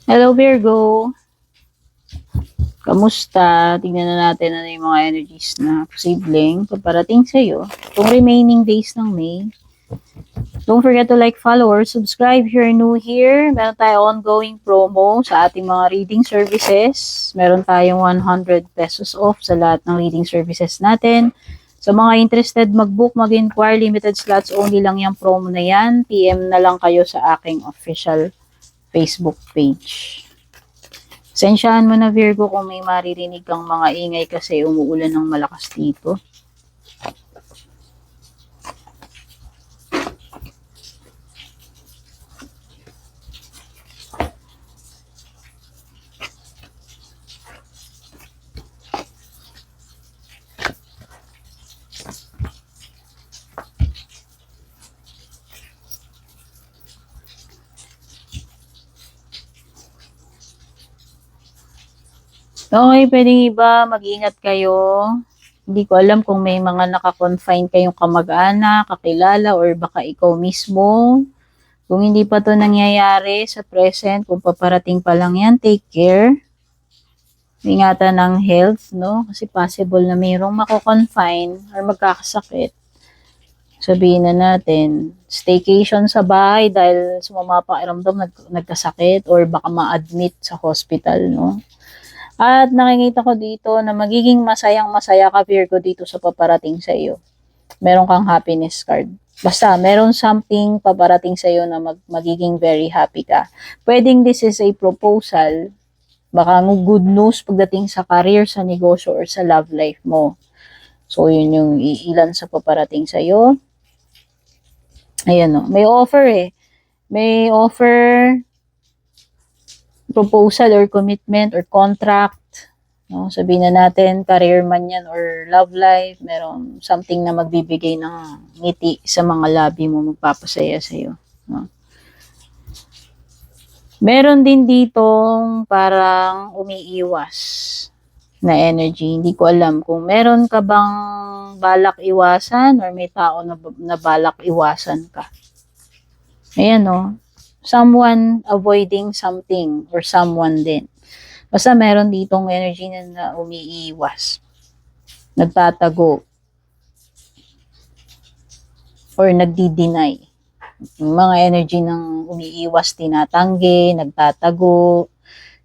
Hello Virgo, kamusta? Tingnan na natin ano yung mga energies na posibleng paparating sa iyo itong remaining days ng May. Don't forget to like, follow, or subscribe if you're new here. Meron tayo ongoing promo sa ating mga reading services. Meron tayong 100 pesos off sa lahat ng reading services natin. So mga interested mag-book, mag-inquire, limited slots only lang yung promo na yan. PM na lang kayo sa aking official Facebook page. Sensyahan mo na Virgo kung may maririnig kang mga ingay kasi umuulan ng malakas dito. Okay, pwedeng iba, mag-ingat kayo. Hindi ko alam kung may mga naka-confine kayong kamag-anak, kakilala, or baka ikaw mismo. Kung hindi pa to nangyayari sa present, kung paparating pa lang yan, take care. Ingatan ng health, no? Kasi possible na mayroong mako-confine or magkakasakit. Sabihin na natin, staycation sa bahay dahil sumama pa pakiramdam, nagkasakit, or baka ma-admit sa hospital, no? At nakikita ko dito na magiging masayang-masaya ka, Virgo, dito sa paparating sa iyo. Meron kang happiness card. Basta, meron something paparating sa iyo na magiging very happy ka. Pwedeng this is a proposal, baka good news pagdating sa career, sa negosyo, or sa love life mo. So, yun yung ilan sa paparating sa iyo. Ayan o, may offer eh. May offer, proposal or commitment or contract, no? Sabihin na natin career man yan or love life, meron something na magbibigay ng ngiti sa mga labi mo, magpapasaya sa iyo, no? Meron din ditong parang umiiwas na energy. Hindi ko alam kung meron ka bang balak iwasan or may tao na balak iwasan ka. Ayan no, someone avoiding something or someone din. Basta meron ditong energy na umiiwas, nagtatago, or nagdi-deny. Yung mga energy ng umiiwas, tinatanggi, nagtatago,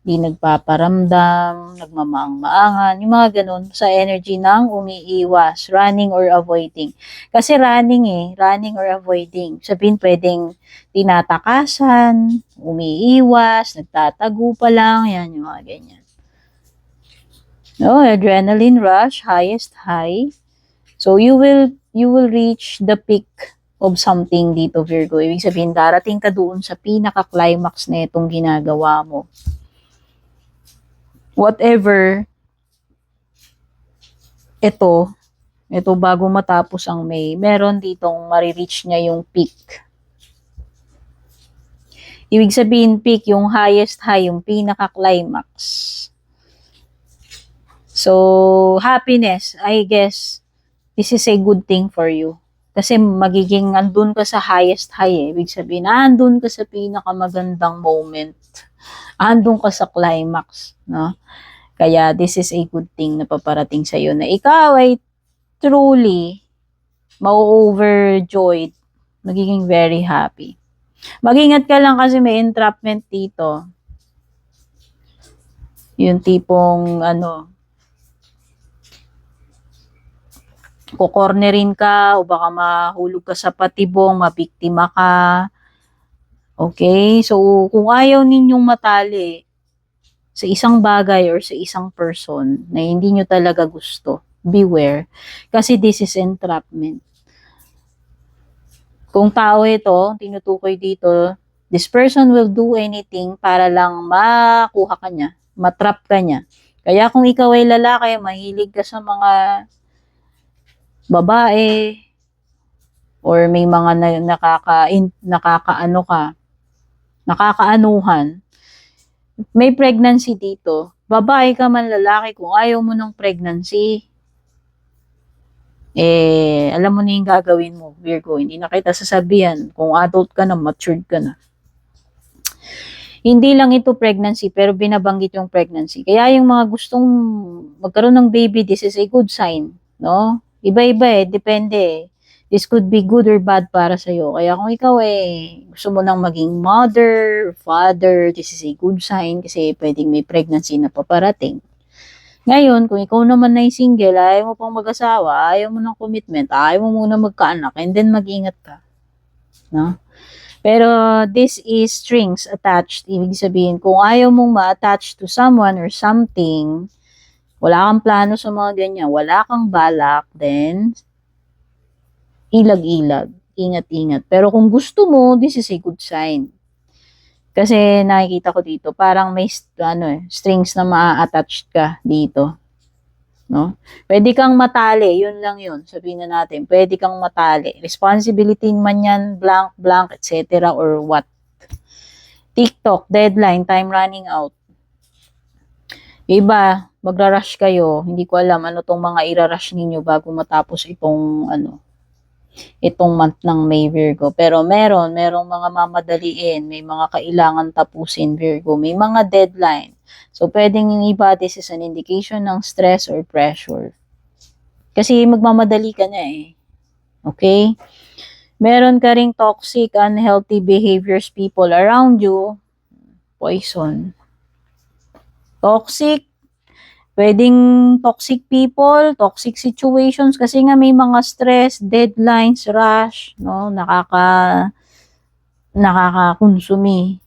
di nagpaparamdam, nagmamaang-maangan, yung mga ganun sa energy ng umiiwas, running or avoiding. Kasi running or avoiding. Sabihin pwedeng tinatakasan, umiiwas, nagtatago pa lang, yan yung mga ganyan. No, adrenaline rush, highest high. So you will reach the peak of something dito, Virgo. Ibig sabihin, darating ka doon sa pinaka-climax na itong ginagawa mo. Whatever ito bago matapos ang May, meron ditong marireach niya yung peak. Ibig sabihin, peak, yung highest high, yung pinaka-climax. So, happiness, I guess, this is a good thing for you. Kasi magiging andun ka sa highest high eh. Ibig sabihin, andun ka sa pinakamagandang moment. Andun ka sa climax, no? Kaya this is a good thing na paparating sa iyo na ikaw ay truly ma-overjoyed, magiging very happy. Mag-ingat ka lang kasi may entrapment dito. Yung tipong kukornerin ka o baka mahulog ka sa patibong, mabiktima ka. Okay? So, kung ayaw ninyong matali sa isang bagay or sa isang person na hindi nyo talaga gusto, beware. Kasi this is entrapment. Kung tao ito, tinutukoy dito, this person will do anything para lang makuha ka niya, matrap ka niya. Kaya kung ikaw ay lalaki, mahilig ka sa mga babae, or may mga nakakaanuhan, may pregnancy dito, babae ka man lalaki, kung ayaw mo ng pregnancy, alam mo na yung gagawin mo, Virgo. Hindi na kita sasabihan kung adult ka na, matured ka na. Hindi lang ito pregnancy, pero binabanggit yung pregnancy. Kaya yung mga gustong magkaroon ng baby, this is a good sign, no? Iba-iba depende This could be good or bad para sa'yo. Kaya kung ikaw gusto mo nang maging mother, father, this is a good sign kasi pwedeng may pregnancy na paparating. Ngayon, kung ikaw naman ay single, ayaw mo pang mag-asawa, ayaw mo ng commitment, ayaw mo muna magkaanak, and then mag-ingat ka. No? Pero this is strings attached. Ibig sabihin, kung ayaw mong ma-attach to someone or something, wala kang plano sa mga ganyan, wala kang balak, then ilag-ilag, ingat-ingat. Pero kung gusto mo, this is a good sign. Kasi nakikita ko dito, parang may strings na ma-attach ka dito. No? Pwede kang matali, yun lang yun. Sabihin na natin, pwede kang matali. Responsibility man yan, blank, blank, etc. or what. TikTok, deadline, time running out. Iba, magra-rush kayo. Hindi ko alam ano tong mga ira-rush ninyo bago matapos itong month ng May, Virgo. Pero merong mga mamadaliin, may mga kailangan tapusin, Virgo. May mga deadline. So, pwedeng yung iba, this is an indication ng stress or pressure. Kasi magmamadali ka na Okay? Meron ka ring toxic, unhealthy behaviors people around you. Poison. Toxic. Pwedeng toxic people, toxic situations kasi nga may mga stress, deadlines, rush, no? Nakakakonsumi.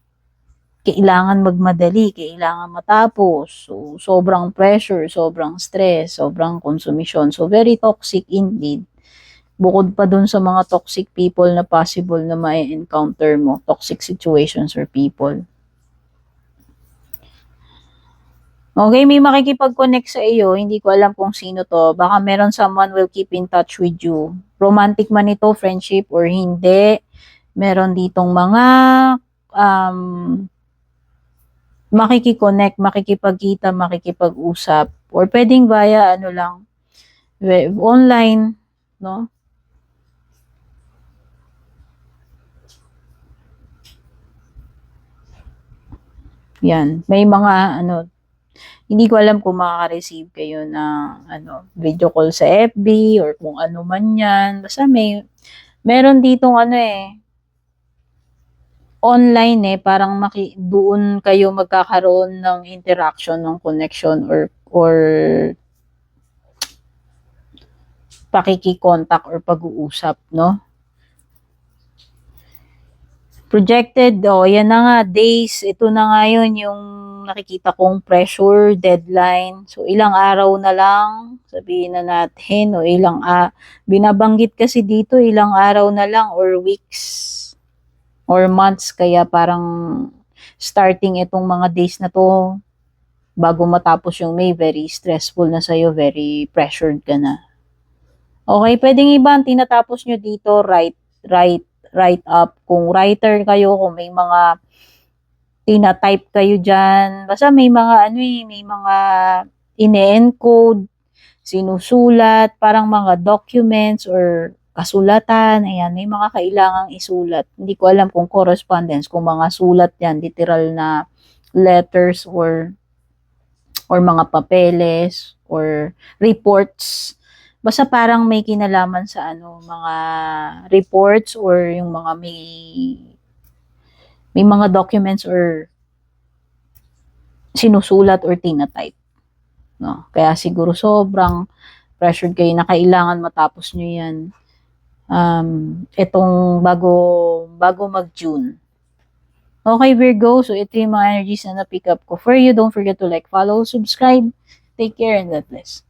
Kailangan magmadali, kailangan matapos. So, sobrang pressure, sobrang stress, sobrang konsumisyon. So, very toxic indeed. Bukod pa dun sa mga toxic people na possible na ma-encounter mo, toxic situations or people. Okay, may makikipag-connect sa iyo. Hindi ko alam kung sino to. Baka meron someone will keep in touch with you. Romantic man ito, friendship or hindi. Meron ditong mga makikiconnect, makikipagkita, makikipag-usap. Or pwedeng via online, no? Yan. May mga hindi ko alam kung makaka-receive kayo ng video call sa FB or kung ano man yan. Basta meron ditong online parang doon kayo magkakaroon ng interaction, ng connection or pakiki-contact or pag-uusap, no? Projected, yan na nga, days, ito na nga yun, yung nakikita kong pressure, deadline. So, ilang araw na lang, sabihin na natin, binabanggit kasi dito, ilang araw na lang or weeks or months, kaya parang starting itong mga days na to, bago matapos yung May, very stressful na sa'yo, very pressured ka na. Okay, pwedeng iba ang tinatapos nyo dito, write up. Kung writer kayo, kung may mga tina-type kayo dyan, basta may mga may mga ine-encode, sinusulat, parang mga documents or kasulatan, ayan, may mga kailangang isulat. Hindi ko alam kung correspondence, kung mga sulat yan, literal na letters or mga papeles or reports. Basta parang may kinalaman sa mga reports or yung mga may mga documents or sinusulat or tinatype. No? Kaya siguro sobrang pressured kayo na kailangan matapos nyo yan. Itong bago mag-June. Okay, Virgo. So, ito yung mga energies na na-pick up ko for you. Don't forget to like, follow, subscribe. Take care and God bless.